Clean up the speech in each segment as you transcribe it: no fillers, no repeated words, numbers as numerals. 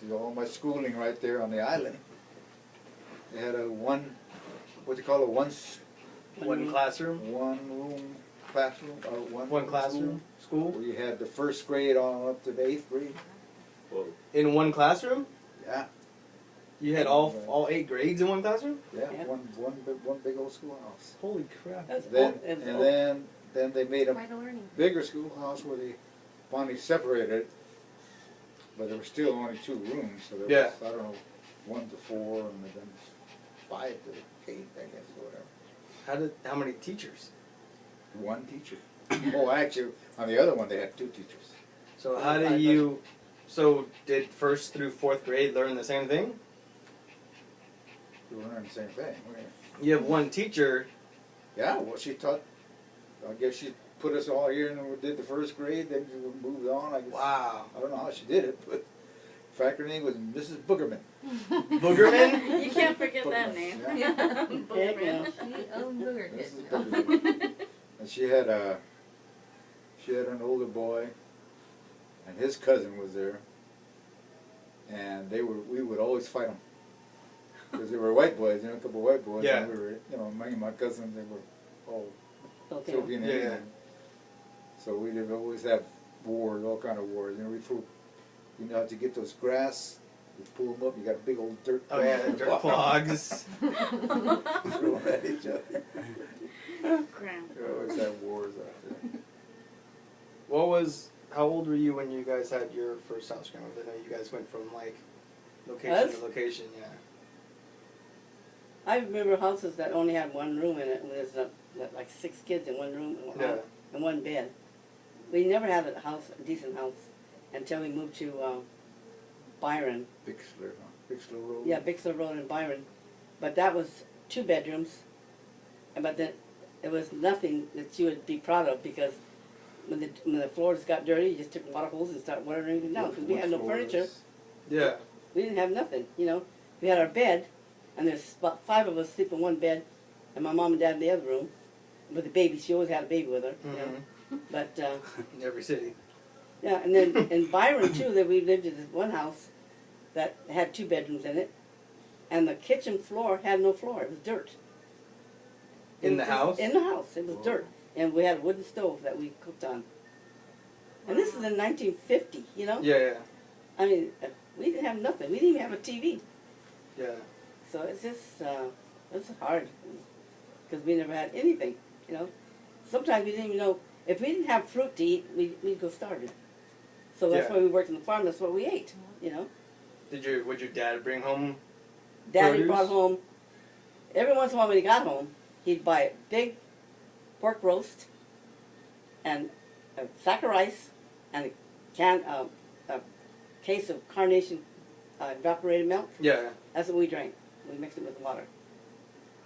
did all my schooling right there on the island. They had a one One classroom? one room classroom, or One classroom? school, School? where you had the first grade on up to the 8th grade. Whoa. In one classroom? Yeah, You had all 8 grades in one classroom? yeah, Yeah. one big old schoolhouse. Holy crap. That's Then old, that's and old. then they made a Quite a learning. bigger schoolhouse where they finally separated, but there were still only 2 rooms, so there Yeah. was, I don't know, 1 to 4 and then 5 to 8, I guess, or whatever. How many teachers? 1 teacher. Oh, actually, on the other one they had 2 teachers. So how do you, so did 1st through 4th grade learn the same thing? We were learning the same thing. You have one teacher. Yeah, well, she taught. I guess she put us all here and we did the 1st grade. Then we moved on. I guess. Wow. I don't know how she did it, but in fact, her name was Mrs. Boogerman. Boogerman? You can't forget that Boogerman, name. yeah. Heck no. She owned Booger Mrs. Kids. Boogerman. And she had an older boy, and his cousin was there, and we would always fight them because they were white boys, a couple of white boys. Yeah. And we were, me and my cousins, they were all Okay. Filipino Yeah, yeah. Indian. So we did always have wars, all kind of wars. We threw, how to get those grass, you pull them up, you got a big old dirt. Oh yeah, dirt clogs. Throw them at each other. Grandpa. We always had wars out there. How old were you when you guys had your first house, Grandma? I know you guys went from location Us? to location, yeah. I remember houses that only had 1 room in it, and there's like 6 kids in 1 room Yeah. and 1 bed. We never had a decent house until we moved to Byron. Bixler, huh? Bixler Road. Yeah, Bixler Road in Byron. But that was 2 bedrooms, but then it was nothing that you would be proud of because when the floors got dirty, you just took water hose and started watering everything down because we had no Wood furniture. floors. Yeah. We didn't have nothing, We had our bed, and there's about 5 of us sleep in 1 bed, and my mom and dad in the other room. With the baby, she always had a baby with her, But In every city. yeah, and then in Byron too, that we lived in this one house that had 2 bedrooms in it, and the kitchen floor had no floor; it was dirt. It In was the just- house? In the house, it was Whoa. dirt, and we had a wooden stove that we cooked on. And this is in 1950, Yeah, yeah. I mean, we didn't have nothing. We didn't even have a TV. Yeah. So it's just, it's hard, because we never had anything, Sometimes we didn't even know, if we didn't have fruit to eat, we'd go starving. So that's Yeah. why we worked on the farm, that's what we ate, Would your dad bring home? Daddy Produce? brought home, every once in a while when he got home, he'd buy a big pork roast, and a sack of rice, and a case of Carnation evaporated milk. Yeah. That's what we drank. We mixed it with water.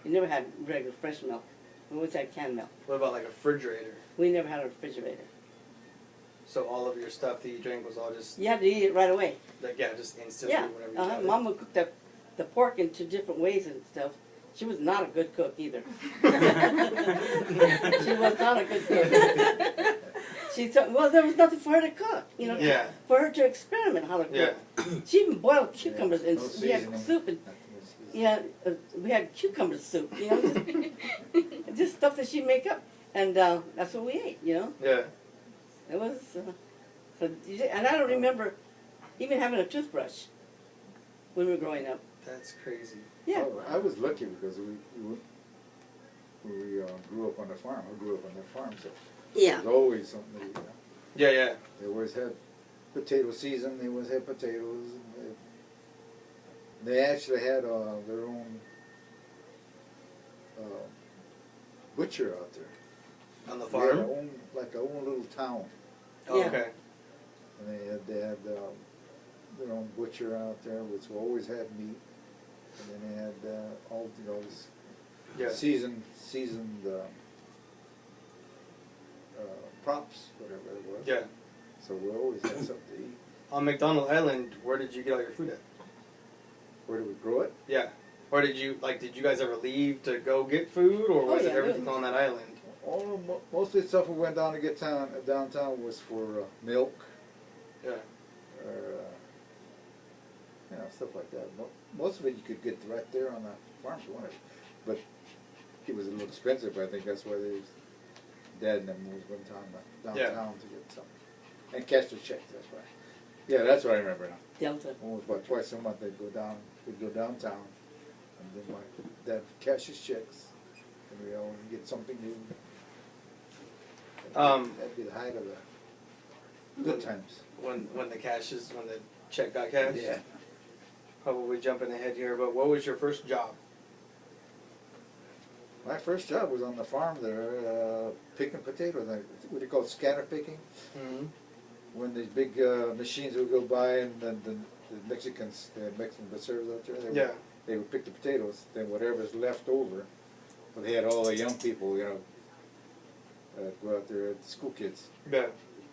We never had regular fresh milk. We always had canned milk. What about like a refrigerator? We never had a refrigerator. So all of your stuff that you drank was all just You had to eat it right away. just instantly Yeah. whenever you got it? Mom would cook the pork into different ways and stuff. She was not a good cook either. She was not a good cook. She thought, well, there was nothing for her to cook, Yeah. for her to experiment how to cook. Yeah. She even boiled cucumbers and no we had seasoning. soup and we had cucumber soup, just stuff that she'd make up, and that's what we ate, Yeah. It was, and I don't remember even having a toothbrush when we were growing up. That's crazy. Yeah. Oh, I was lucky because we grew up on the farm. I grew up on the farm, so Yeah. there's always something. Yeah, yeah. They always had potato season. They always had potatoes. And they actually had their own butcher out there. On the They had farm? like their own little town, Oh, Yeah. okay. and they had their own butcher out there, which always had meat. And then they had all this Yeah. seasoned props, whatever it was. Yeah. So we always had something to eat. On McDonald Island, where did you get all your food at? Where did we grow it? Yeah. Or did you guys ever leave to go get food, or was Oh, it yeah, everything we- on that island? Most of the stuff we went down to get downtown was for milk, Yeah. or stuff like that. Most of it you could get right there on the farm if you wanted, but it was a little expensive. I think that's why Dad and them was going downtown to get something and cash the checks. That's right. Yeah, that's what I remember now. Delta. Almost about twice a month they'd go downtown, and then my dad cash his checks, and we all get something new. That'd be the height of the good times. When the check got cashed? Yeah. Probably jumping ahead here, but what was your first job? My first job was on the farm there, picking potatoes. What do you call it, scatter picking? Mm-hmm. When these big machines would go by, and then the Mexicans, they had Mexican servers out there. They would pick the potatoes. Then whatever's left over, well, they had all the young people, go out there, the school kids, Yeah.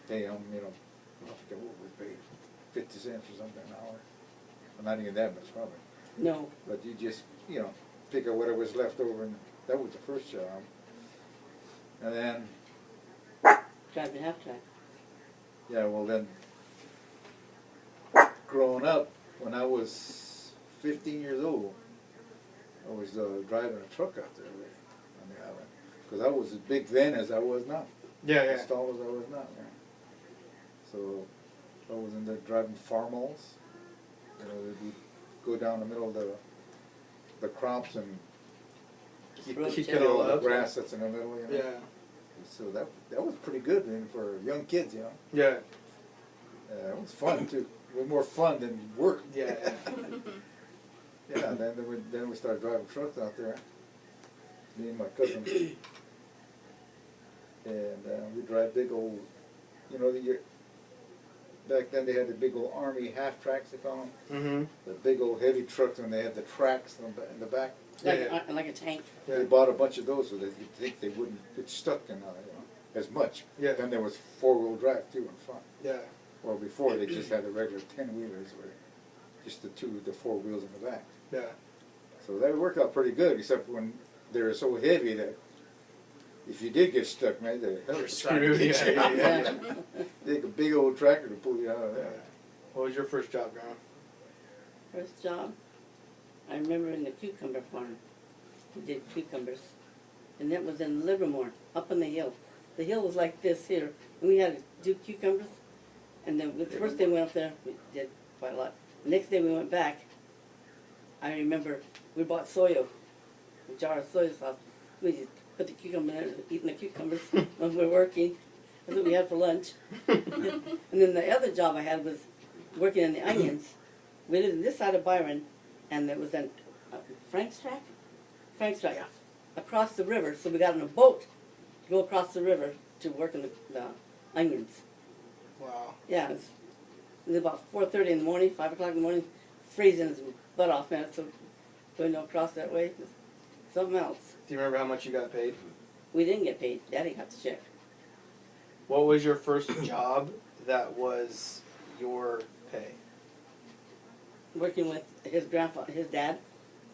pay them, I forget what we paid, 50 cents or something an hour. Well, not even that much, probably. No. But you just, pick up whatever was left over, and that was the first job. And then, Driving half track. yeah, well then, growing up, when I was 15 years old, I was driving a truck out there on the island. Because I was as big then as I was now. Yeah, As tall as I was now. Yeah. So I was in there driving farmals. We'd go down the middle of the crops and keep it all the up. grass that's in the middle. Yeah. So that was pretty good for young kids. Yeah. It was fun too. It was more fun than work. Yeah. Yeah. Then we started driving trucks out there. Me and my cousin. And we drive big old, back then they had the big old Army half tracks, they call them. Mm-hmm. The big old heavy trucks, and they had the tracks in the back. Like a tank. They bought a bunch of those so that you'd think they wouldn't get stuck in as much. Yeah. Then there was four-wheel drive too in front. Yeah. Well, before they just had the regular 10-wheelers with just the four wheels in the back. Yeah. So that worked out pretty good, except when they were so heavy that if you did get stuck, man, they You're were trying to screwed. get you out. Yeah. Take a big old tractor to pull you out of Yeah. there. What was your first job, Grandma? First job, I remember in the cucumber farm. We did cucumbers. And that was in Livermore, up on the hill. The hill was like this here. And we had to do cucumbers. And then the first day we went up there, we did quite a lot. The next day we went back. I remember we bought soya, a jar of soy sauce. We just put the cucumber in there, eating the cucumbers when we were working. That's what we had for lunch. And then the other job I had was working in the onions. We lived on this side of Byron, and there was a Frank's Track? Frank's Track, across the river. So we got on a boat to go across the river to work in the onions. Wow. Yeah, it was about 4:30 in the morning, 5 o'clock in the morning, freezing his butt off, man. So going across that way, something else. Do you remember how much you got paid? We didn't get paid. Daddy got the check. What was your first job that was your pay? Working with his dad,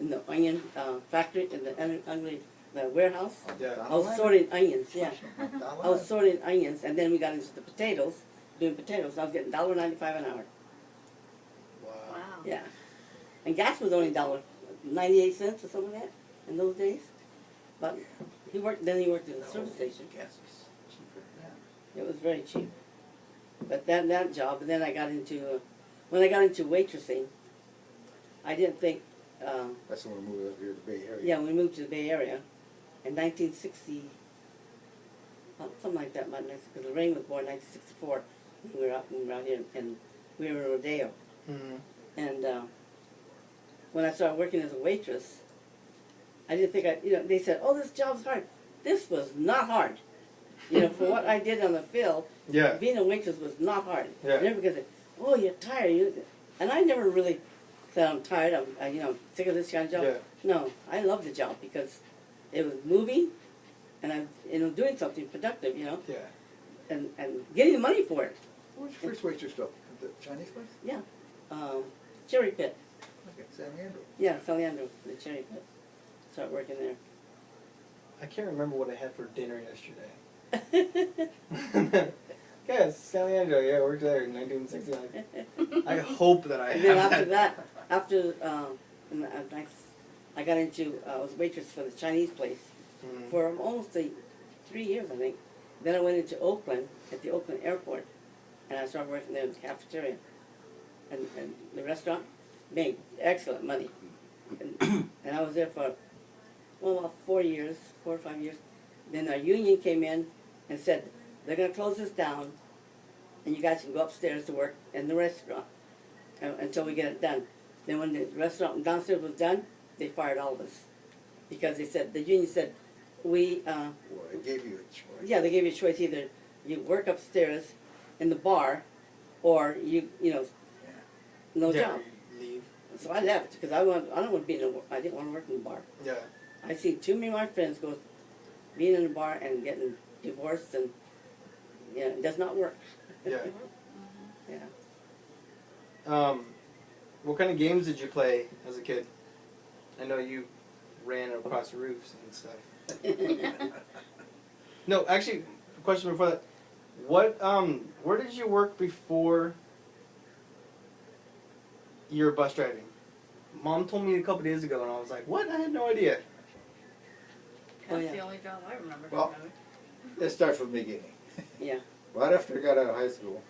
in the onion factory, in the warehouse. Yeah. I was sorting onions, yeah. Down the I was line. sorting onions, and then we got into the potatoes, doing potatoes. I was getting $1.95 an hour. Wow. Wow. Yeah. And gas was only $1.98 or something like that in those days. But he worked at the service station. Gas is cheaper, yeah. It was very cheap. But that job, and then I got into, when I got into waitressing, I didn't think, That's when we moved up here to the Bay Area. yeah, we moved to the Bay Area in 1960, something like that, because Lorraine was born in 1964. We were out here, and we were in Rodeo. Mm-hmm. And when I started working as a waitress, I didn't think they said, oh, this job's hard. This was not hard. For what I did on the field, Yeah. being a waitress was not hard. Yeah. And everybody said, oh, you're tired. And I never really said I'm tired, I'm sick of this kind of job. Yeah. No, I loved the job because it was moving and I'm doing something productive, Yeah. and getting the money for it. What was your first waitress job? The Chinese place? Yeah. Cherry Pit. Okay, San Leandro. Yeah, San Leandro, the Cherry Pit. Started working there. I can't remember what I had for dinner yesterday. Yes, San Leandro, yeah, I worked there in 1969. I hope that I And then have after that, after and I got into I was a waitress for the Chinese place for almost 3 years, I think. Then I went into Oakland at the Oakland airport, and I started working there in the cafeteria, and the restaurant made excellent money, and I was there for about 4 or 5 years. Then our union came in and said they're going to close this down, and you guys can go upstairs to work in the restaurant until we get it done. Then when the restaurant downstairs was done, they fired all of us because they said the union said we. Well, I gave you a choice. Yeah, they gave you a choice: either you work upstairs in the bar, or you know, no job. Leave. So I left because I don't want to be I didn't want to work in the bar. Yeah. I see too many of my friends go being in the bar and getting divorced, and it does not work. Yeah. Yeah. What kind of games did you play as a kid? I know you ran across roofs and stuff. No, actually, question before that. What, where did you work before you were bus driving? Mom told me a couple days ago, and I was like, what? I had no idea. Oh, That's yeah. the only job I remember. Well, from Let's start from the beginning. Yeah. Right after I got out of high school,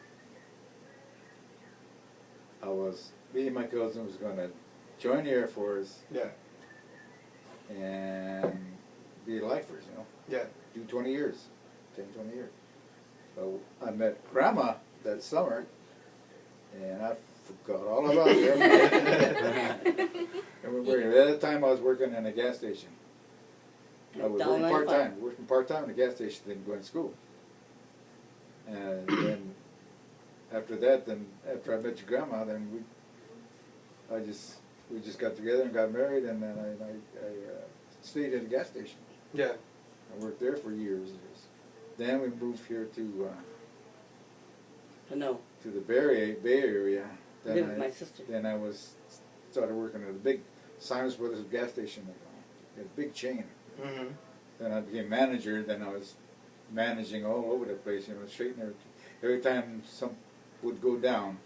me and my cousin was going to join the Air Force Yeah. and be lifers, you know, Yeah. do 20 years, 10, 20 years. So I met Grandma that summer, and I forgot all about her. And we were, at that time I was working in a gas station. I was Down working part-time in a gas station, then going to school. And then after that, after I met your grandma, then we just got together and got married, and then I stayed at a gas station. Yeah. I worked there for years. Then we moved here to No. to the Bay Area. Live with my sister. Then I started working at a big Simons Brothers gas station, a big chain. Mm-hmm. Then I became manager. Then I was managing all over the place, you know, straightening every time some would go down,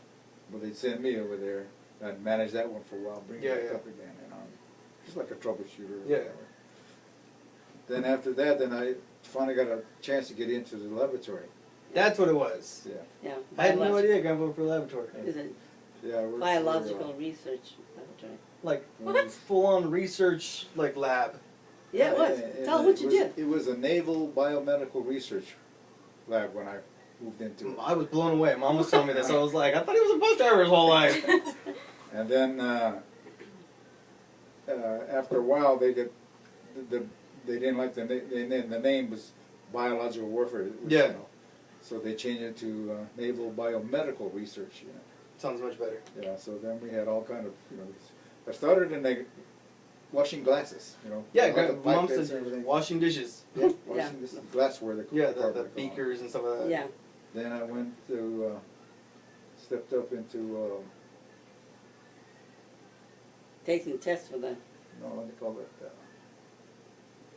well, they'd send me over there. I'd manage that one for a while, bring it back up again, you know, just like a troubleshooter. Or Yeah. whatever. Then after that, then I finally got a chance to get into the laboratory. That's what it was. Yeah, Yeah. I had no idea Grandpa worked for a laboratory. Is it yeah. I worked biological research laboratory? Like, What? full-on research, like, lab. Yeah, it was. and Tell them what you did. It was a naval biomedical research lab when I moved into it. I was blown away. Mom was telling me this. I was like, I thought he was a bus driver his whole life. And then after a while, they didn't like the name. The name was biological warfare. Yeah. You know, so they changed it to naval biomedical research. You know. Sounds much better. Yeah. So then we had all kind of, you know. I started in the washing glasses. You know. Yeah, all the Mom pipettes said and everything. washing dishes. Yeah, washing this glassware. Yeah, the department called. beakers and stuff like that. Yeah. Then I went to stepped up into Taking tests for the. no, what do they call it?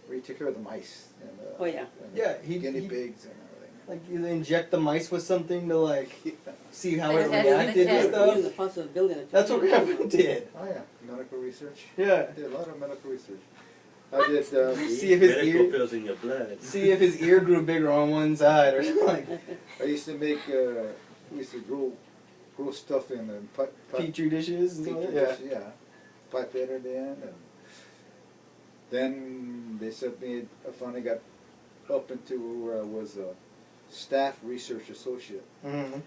Where you take care of the mice and Oh, yeah. and Yeah, guinea pigs and everything. Like, you inject the mice with something to, like, see how it Like, reacted test and the stuff. In the process of building a That's what Grandpa did. Oh yeah, medical research. Yeah. I did a lot of medical research. I did. See if his medical ear- feels in your blood. See if his ear grew bigger on one side or something. Like, I used to make. We used to grow stuff in the Petri dishes and stuff like that. yeah. Pipette it in, and then they sent me. I finally got up into where I was a staff research associate, Yeah. Mm-hmm.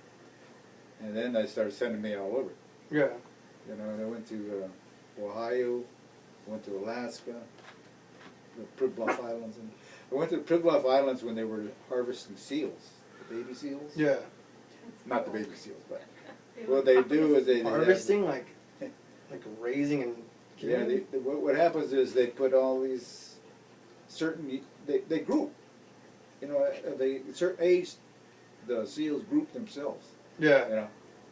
and then they started sending me all over. Yeah. You know, and I went to Ohio, went to Alaska, the Pribilof Islands, and I went to the Pribilof Islands when they were harvesting seals, the baby seals. Yeah. Not the baby seals, but what they do is they Harvesting, like raising and Yeah, killing. what happens is they put all these certain they group. You know, they certain age the seals group themselves. Yeah. You know,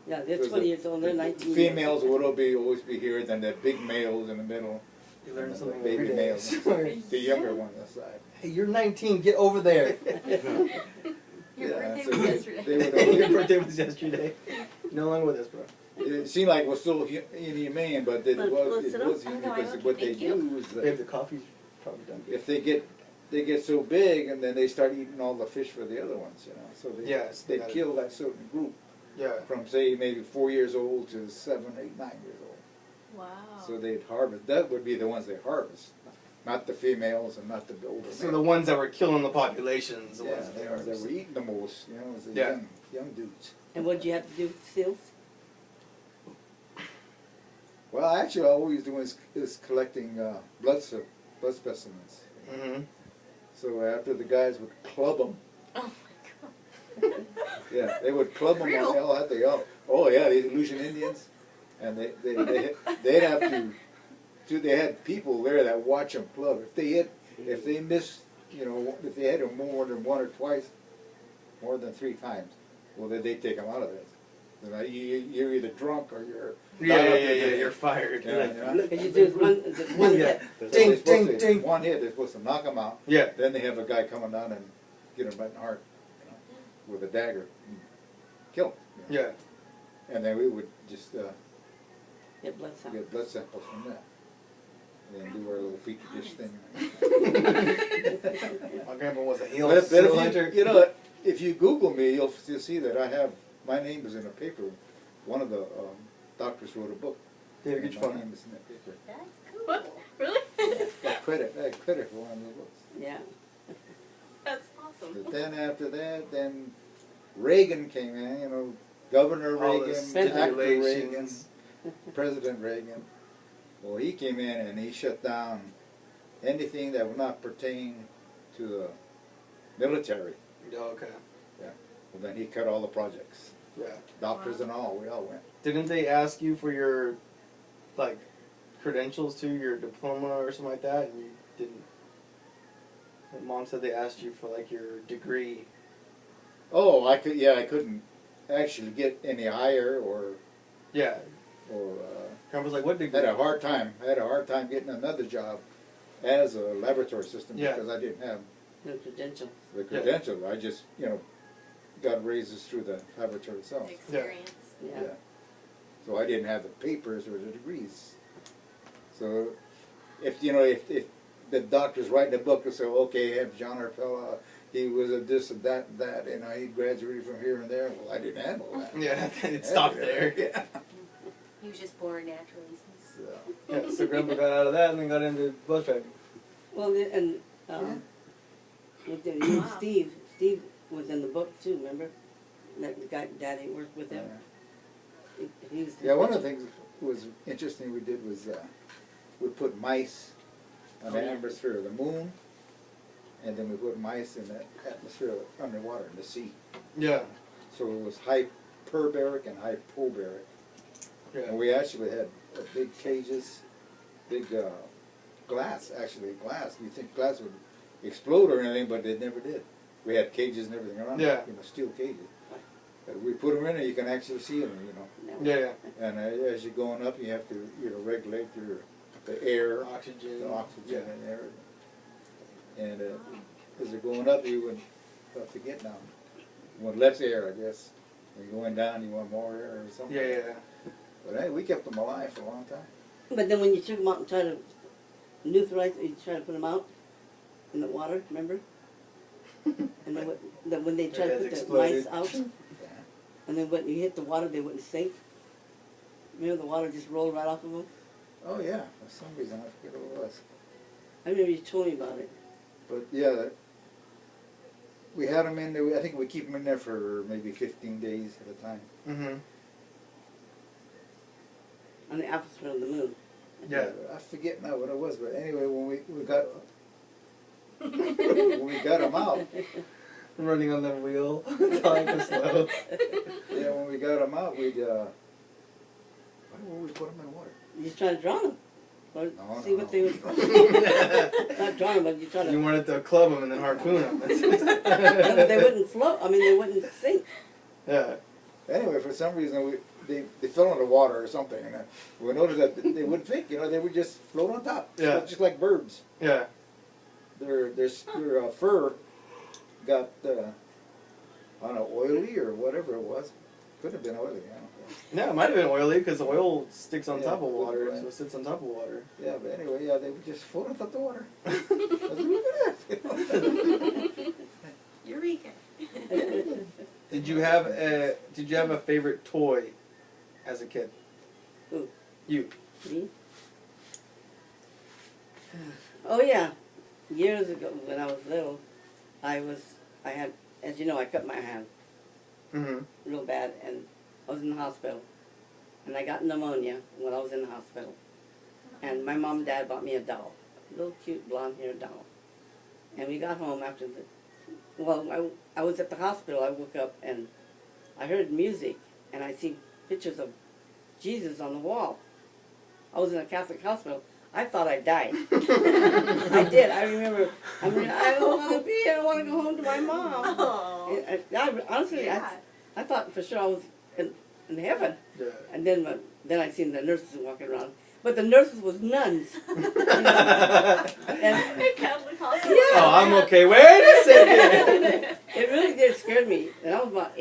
Yeah, they're because 20 years old. They're 19. Females would always be here, then the big males in the middle. You learn and something the baby every day. males, the younger one on the side. Hey, you're 19. Get over there. Your Yeah, birthday so was they yesterday. would Your birthday was yesterday. No longer with us, bro. It seemed like it was still inhumane, but it Look, was listen it up. was I know, inhumane I because know. what they Thank you. do is Babe, that the coffee's probably done. if they get so big and then they start eating all the fish for the other ones, you know. So they Yes, they got it. kill that certain group Yeah. from say maybe 4 years old to 7, 8, 9 years old. Wow. So they'd harvest. That would be the ones they harvest, not the females and not the older So males. the ones that were killing the populations, the Yeah, ones that they the ones that are. were eating the most, you know, was the Yeah. young dudes. And what did you have to do with seals? Well, actually, all we was doing is collecting blood specimens. Mm-hmm. So after the guys would club them, Oh my god. yeah, they would club them. Real? Oh yeah, these Aleutian Indians, and they'd have to. They had people there that watch them club. If they missed, you know, if they had them more than one or twice, more than 3 times, well, then they take them out of there. You know, you're either drunk or you're Yeah, you're fired. Yeah, yeah. Because you do one Yeah. hit. Ding, They're supposed ding, to- ding. One hit, they're supposed to knock them out. Yeah. Then they have a guy coming down and get him right in the heart, you know, with a dagger, and kill him. You know. Yeah. And then we would just Get blood sample. get blood samples from that, and then do our little petri dish thing. My grandpa was a heel But if seal hunter. you know, if you Google me, you'll see that I have my name is in a paper. One of the doctors wrote a book. David, get and your my phone. name is in that paper. That's cool. What? Really? I had credit for one of the books. Yeah. That's awesome. But then after that, then Reagan came in, you know, Governor All Reagan, this Actor Reagan, stipulations. President Reagan. Well, he came in and he shut down anything that would not pertain to the military. Oh, okay. Well, then he cut all the projects. Yeah. Doctors Wow. and all, we all went. Didn't they ask you for your, like, credentials too, your diploma or something like that, and you didn't? My mom said they asked you for like your degree. Oh, I couldn't actually get any higher or Yeah. Grandpa's like, what degree? had a hard time. I had a hard time getting another job as a laboratory assistant Yeah. because I didn't have No credentials. the credentials. I just, you know, got raises through the laboratory itself. Experience. Yeah. So I didn't have the papers or the degrees. So if you know if the doctor's writing a book and say, okay, have John Arpella, he was a this and that, you know, he graduated from here and there. Well, I didn't have all that. Yeah, it stopped there. Yeah. He was just born naturally. So, Yeah, so Grandpa got out of that and then got into bus driving. Well, and with the, you and Wow. Steve was in the book too, remember? That guy, Daddy worked with him. He was yeah, one of the things that was interesting we did was we put mice on the Oh, yeah. atmosphere of the moon, and then we put mice in the atmosphere underwater in the sea. Yeah. So it was hyperbaric and hypobaric. Yeah. And we actually had big cages, big glass, glass. You think glass would explode or anything, but it never did. We had cages and everything around Yeah. it, you know, steel cages. But we put them in there, you can actually see them, you know. No. Yeah, And as you're going up, you have to, you know, regulate the air, yeah. Oxygen. the oxygen Yeah. and everything. And as you're going up, you would, I forget now, you want less air, I guess. When you're going down, you want more air or something. Yeah, yeah. But hey, we kept them alive for a long time. But then when you took them out and tried to neutralize, you tried to put them out in the water, remember? And then when they tried to It put the exploded. mice out, Yeah. and then when you hit the water, they wouldn't sink. Remember the water just rolled right off of them? Oh yeah, for some reason I forget what it was. I remember you told me about it. But yeah, we had them in there. I think we keep them in there for maybe 15 days at a time. Mm-hmm. On the atmosphere of the moon. Yeah. I forget now what it was, but anyway, when we got when we got them out, Running on the wheel, talking too slow. yeah, when we got them out, we'd why would we put them in water? You just try to drown them. Or No, see no, what no. they would, not drown them, but you try to, You wanted to club them and then harpoon them. they wouldn't float, I mean, they wouldn't sink. Yeah. Anyway, for some reason they fell in the water or something, and we noticed that they wouldn't sink. You know, they would just float on top, Yeah. just like birds. Yeah. Their fur got I don't know, oily or whatever it was. Could have been oily, you know. No, it might have been oily because the oil sticks on Yeah, top of with water, the so it sits on top of water. Yeah, but anyway, yeah, they would just float on top of the water. That's what it is. Eureka. Did you have a favorite toy as a kid? Who? You. Me? Oh yeah, years ago when I was little, I had, as you know, I cut my hand Mm-hmm. real bad, and I was in the hospital, and I got pneumonia when I was in the hospital, and my mom and dad bought me a doll, a little cute blonde-haired doll, and we got home after I was at the hospital. I woke up and I heard music, and I see pictures of Jesus on the wall. I was in a Catholic hospital. I thought I died. I did. I remember. I don't want to be here. I want to go home to my mom. Oh. Honestly, Yeah. I thought for sure I was in heaven. Yeah. And then I seen the nurses walking around. But the nurses was nuns. And, Catholic hospital. Yeah. Oh, I'm okay. Wait a second. it really did scare me. And I was about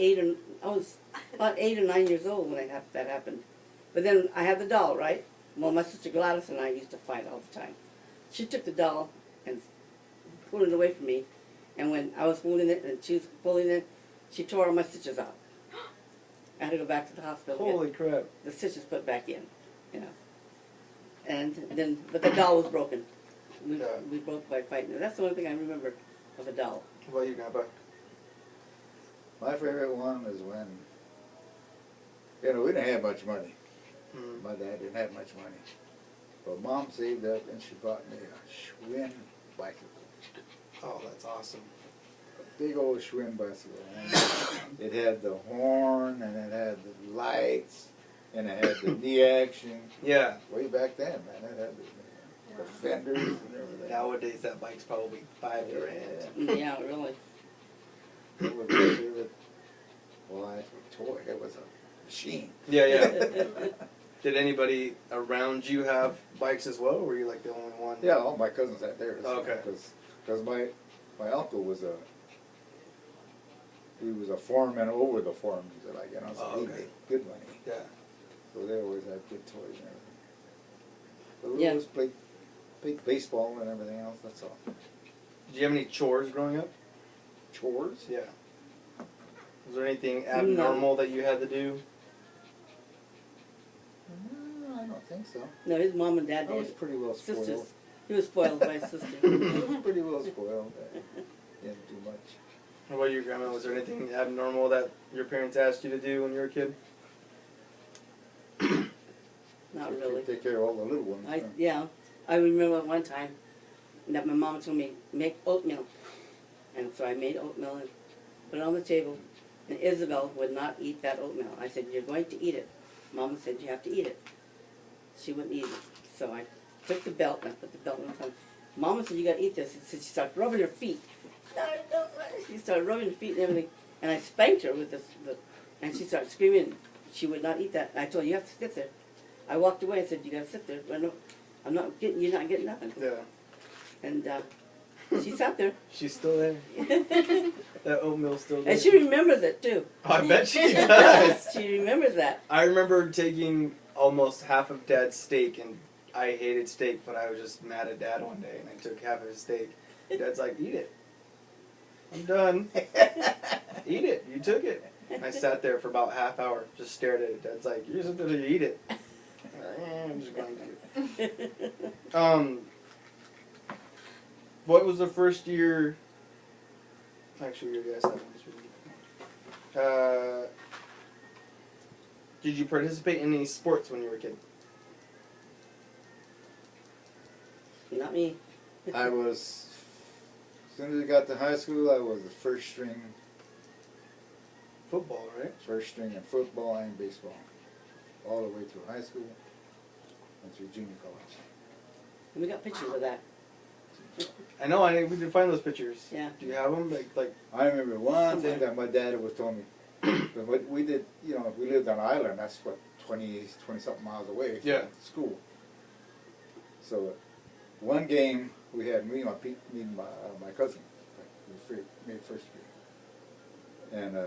8 or 9 years old when that happened. But then I had the doll, right? Well, my sister Gladys and I used to fight all the time. She took the doll and pulled it away from me. And when I was holding it and she was pulling it, she tore all my stitches out. I had to go back to the hospital. to get Holy crap. the stitches put back in, you know. And then, but the doll was broken. We broke by fighting. That's the only thing I remember of a doll. What about you, Grandpa? My favorite one is when, we didn't have much money. Mm. My dad didn't have much money. But Mom saved up and she bought me a Schwinn bicycle. Oh, that's awesome. A big old Schwinn bicycle. And it had the horn and it had the lights and it had the knee action. Yeah. Way back then, man, it had the fenders and everything. Nowadays, that bike's probably $5,000. Yeah, really. It was my favorite, toy. It was a machine. Yeah, yeah. Did anybody around you have bikes as well, or were you like the only one? Yeah, all my cousins had theirs. Okay. Because my uncle was a foreman over the foreman, so Oh, he okay. made good money. Yeah. So they always had good toys and everything. But we Yeah. always played baseball and everything else, that's all. Did you have any chores growing up? Chores? Yeah. Was there anything abnormal that you had to do? No, I don't think so. No, his mom and dad I was did. pretty well spoiled. Sisters. He was spoiled by his sister. I was pretty well spoiled. I didn't do much. What about you, Grandma? Was there anything abnormal that your parents asked you to do when you were a kid? Not really. Take care of all the little ones. I remember one time that my mom told me, make oatmeal. And so I made oatmeal and put it on the table. And Isabel would not eat that oatmeal. I said, you're going to eat it. Mama said, you have to eat it. She wouldn't eat it. So I took the belt and I put the belt on her tongue. Mama said, you got to eat this. So she started rubbing her feet. She started rubbing her feet and everything. And I spanked her with this. And she started screaming. She would not eat that. And I told her, you have to sit there. I walked away and said, you got to sit there. I'm not getting, you're not getting nothing. Yeah. And she sat there. She's still there. That oatmeal's still there. And she remembers it too. Oh, I bet she does. She remembers that. I remember taking almost half of Dad's steak, and I hated steak, but I was just mad at Dad one day, and I took half of his steak. Dad's like, eat it. I'm done. Eat it. You took it. I sat there for about half hour, just stared at it. Dad's like, you're something to eat it. I'm just going to. What was the first year? Actually, you guys have one. Did you participate in any sports when you were a kid? Not me. I was, as soon as I got to high school, I was the first string Football, right? in football and baseball. All the way through high school and through junior college. We got pictures of that. I know. We did find those pictures. Yeah. Do you have them? Like. I remember one thing that my dad was telling me. But what we did, we lived on an island, that's what, 20 something miles away from Yeah. school. So one game we had, me and my cousin, we made first grade. And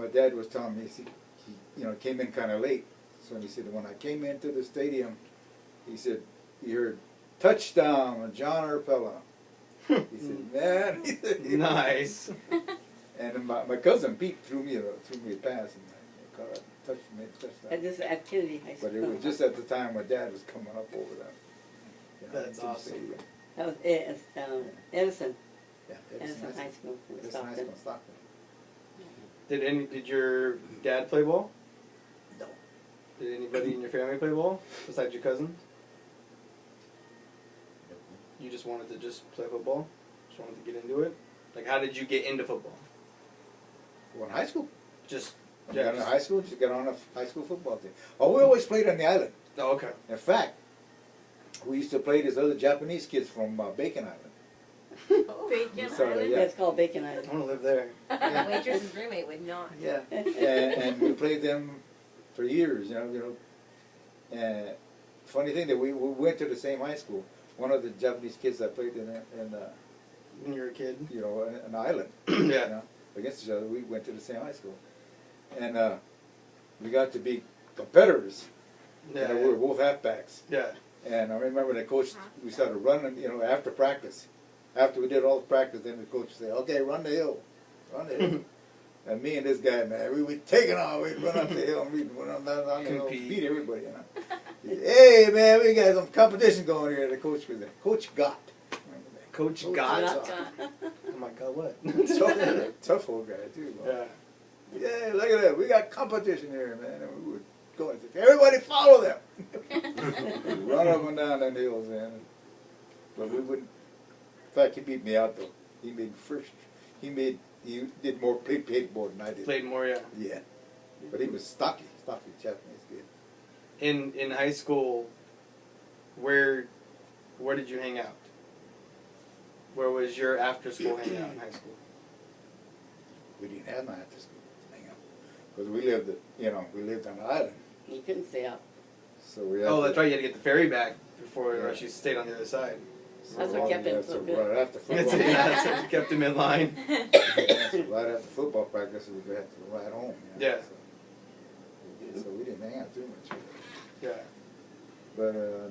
my dad was telling me, he came in kind of late. So he said, when I came into the stadium, he said, he heard touchdown, John Arpella. He said, man, he said, Nice. And then my cousin Pete threw me a pass, and I caught a touchdown. At this activity, high school. But it was just at the time my dad was coming up over that. That's into the awesome. stadium. That was Edison Yeah, Edison High School in Edison High Stockton. School, Stockton. Did your dad play ball? No. Did anybody in your family play ball besides your cousins? You just wanted to just play football? Just wanted to get into it? Like, how did you get into football? Well, in high school. Just, When yeah. you got in high school, just got on a high school football team. Oh, we always played on the island. Oh, okay. In fact, we used to play these other Japanese kids from Bacon Island. Bacon Sorry, Island. yeah. Yeah, it's called Bacon I Island. want to live there. Waitress's roommate would not. Yeah. and we played them for years, And funny thing that we went to the same high school. One of the Japanese kids that played in When you were a kid? an island. Yeah. Against each other, we went to the same high school, and we got to be competitors. Yeah. We were both halfbacks, Yeah. and I remember the coach. We started running, after practice. After we did all the practice, then the coach would say, "Okay, run the hill, run the hill." And me and this guy, man, we would take it on. We'd run up the hill and we'd run down the hill, Compete. beat everybody. He said, "Hey, man, we got some competition going here." The coach was there. Coach Gott. Remember that? Coach Coach Gott? Gott. Oh my God, what? Tough old guy too. Yeah. Yeah, look at that. We got competition here, man. And we would go and say, "Everybody follow them." We'd run up and down them hills, man. But we wouldn't. In fact, he beat me out though. He made first. He did more paperboard than I did. Played more, yeah. Yeah. But he was stocky Japanese kid. In high school, where did you hang out? Where was your after school hangout in high school? We didn't have no after school hang out because we lived on an island. You couldn't stay out. So we had Oh, that's right. You had to get the ferry back before Yeah. she stayed on the other side. So That's what kept him that's so right good. after That's football. it. That's what kept him in line. So right after football practice, we had to ride home. Yeah. So we didn't hang out too much. Yeah. But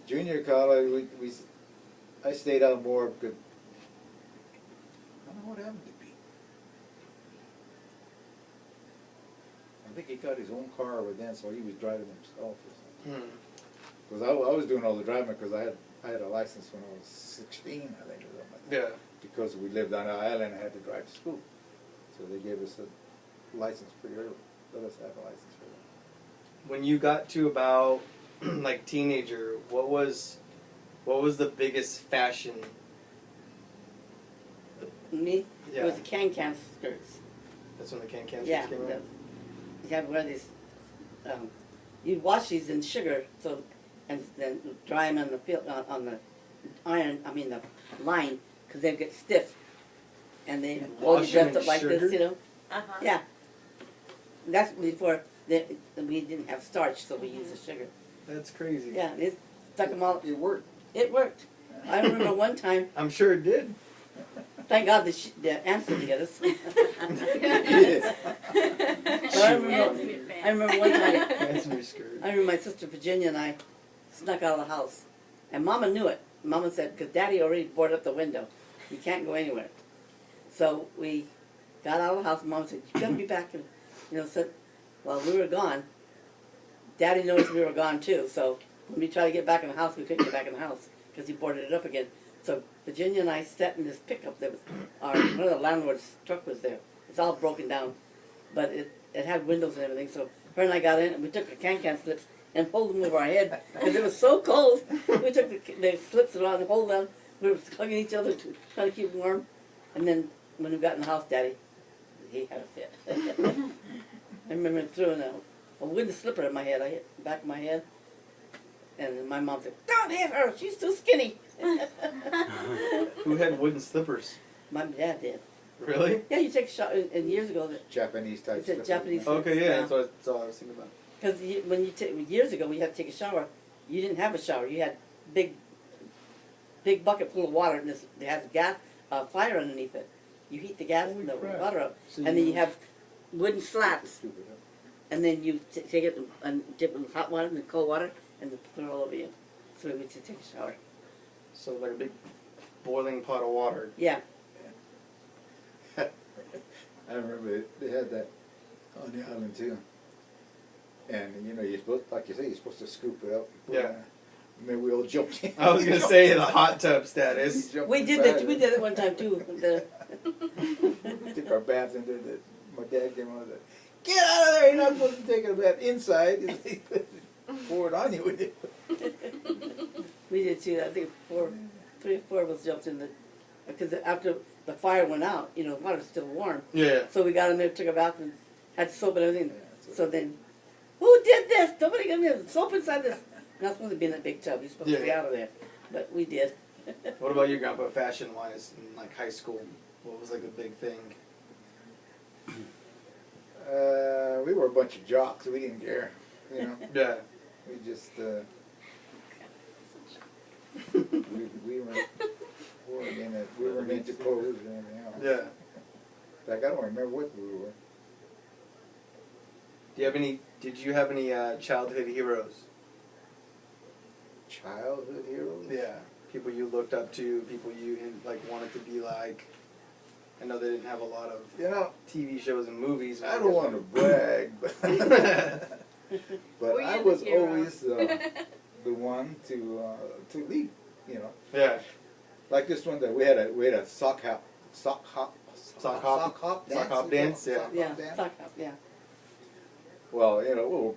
junior college, I stayed out more because I don't know what happened to Pete. I think he got his own car over then, so he was driving himself or something. Hmm. Because I was doing all the driving because I had a license when I was 16, I think, or something like that. Yeah. Because we lived on an island, I had to drive to school. So they gave us a license pretty early. Let us have a license for that. When you got to about like teenager, what was the biggest fashion? Me? Yeah. It was the can skirts. That's when the can Yeah. came out. You have one of these, you'd wash these in sugar, and then dry them on the field, on the the line, because they'd get stiff. And they hold Wash you 'em dressed in up like sugar? this, Uh-huh. Yeah. That's before we didn't have starch, so we used the sugar. That's crazy. Yeah, it stuck them all. It worked. It worked. I remember one time, I'm sure it did. thank God the ants didn't get us. Yeah. But I remember one time, That's in your skirt. I remember my sister Virginia and I snuck out of the house. And Mama knew it. Mama said, because Daddy already boarded up the window. You can't go anywhere. So we got out of the house and Mama said, you gotta be back. And, said, while we were gone, Daddy noticed we were gone too. So when we tried to get back in the house, we couldn't get back in the house because he boarded it up again. So Virginia and I sat in this pickup that was, one of the landlord's truck was there. It's all broken down. But it had windows and everything. So her and I got in and we took the can slips and pulled them over our head because it was so cold. We took the slips around and pulled them. We were hugging each other to try to keep warm. And then when we got in the house, Daddy, he had a fit. I remember throwing a wooden slipper in my head. I hit the back of my head. And my mom said, don't hit her, she's too skinny. Who had wooden slippers? My dad did. Really? Yeah, you take a shot, and years ago, Japanese type It's a stuff. Japanese- Okay, yeah, Yeah. that's all I was thinking about. because years ago, we had to take a shower. You didn't have a shower. You had big bucket full of water, and it has gas, fire underneath it. You heat the gas Holy and the crap. water up, So and then you have wooden slats, Stupid, huh? and then you take it and dip it in hot water and cold water, and then put it all over you. So we would take a shower. So like a big boiling pot of water. Yeah. I remember they had that on the island too. And you know, you're supposed, like you say, you're supposed to scoop it up. And put Yeah. it in. And then we all jumped in. I was gonna say the hot tub status. jumped We did inside that. We it. did it one time too. Took our bath and did it. My dad came on and said, "Get out of there! You're not supposed to take a bath inside." Pour it on you with it. We did too. I think 3 or 4 of us jumped in the, because after the fire went out, you know, the water's still warm. Yeah. So we got in there, took a bath, and had soap and everything. Yeah, So then, who did this? Nobody got me soap inside this. Not supposed to be in that big tub. You're supposed to be Yeah. out of there. But we did. What about you, Grandpa? Fashion wise, in like high school, what was like the big thing? We were a bunch of jocks. We didn't care. You know, Yeah. we just we weren't into clothes or anything else. Yeah. In fact, I don't remember what we were. Did you have any childhood heroes? Childhood heroes. Yeah. People you looked up to, people you like wanted to be like. I know they didn't have a lot of You know, TV shows and movies. I don't want to brag, but Were I you was the hero? always the one to lead. You know, Yeah. like this one that we had a sock hop dance. Sock hop dance, yeah. Sock hop Yeah, dance. sock up, yeah. Well, you know,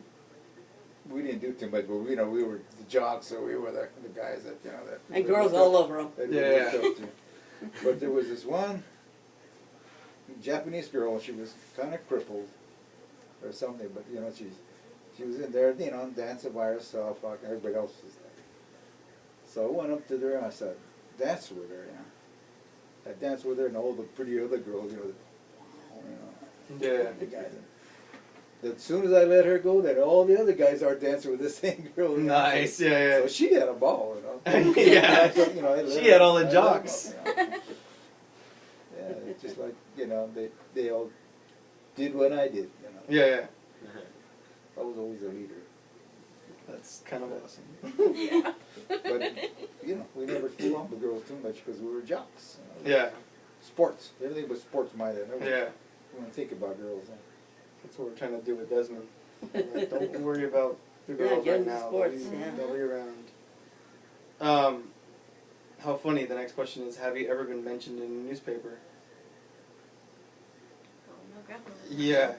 we didn't do too much, but you know, we were the jocks, so we were the guys that, you know, that. And girls all over them. that we Yeah. looked up to. But there was this one Japanese girl. She was kind of crippled or something, but you know, she was in there, you know, dancing by herself, like everybody else was there. So I went up to her and I said, dance with her, you know. I danced with her and all the pretty other girls, you know, Yeah. the guys. As soon as I let her go, then all the other guys are dancing with the same girl. you know. Nice. Yeah. So Yeah. she had a ball, you know. Yeah. So, you know, I let She her- had all the I let her jocks. go, you know. Yeah, it's just like, you know, they all did what I did, you know. Yeah. Yeah. I was always a leader. That's kind of awesome. Yeah. But, you know, we never flew on the girls too much because we were jocks. You know. Yeah. Sports. Everything was sports minded. I never Yeah. want to think about girls. Huh? That's what we're trying to do with Desmond. Like, don't worry about the Yeah, girls get right into now. sports, they'll, yeah. they'll be around. How funny. The next question is: have you ever been mentioned in a newspaper? Oh, no, Yeah.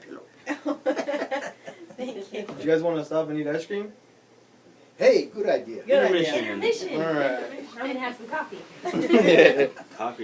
Thank you. Do you guys want to stop and eat ice cream? Hey, good idea. Good idea. Intermission. Intermission. All right. I'm gonna have some coffee. Coffee.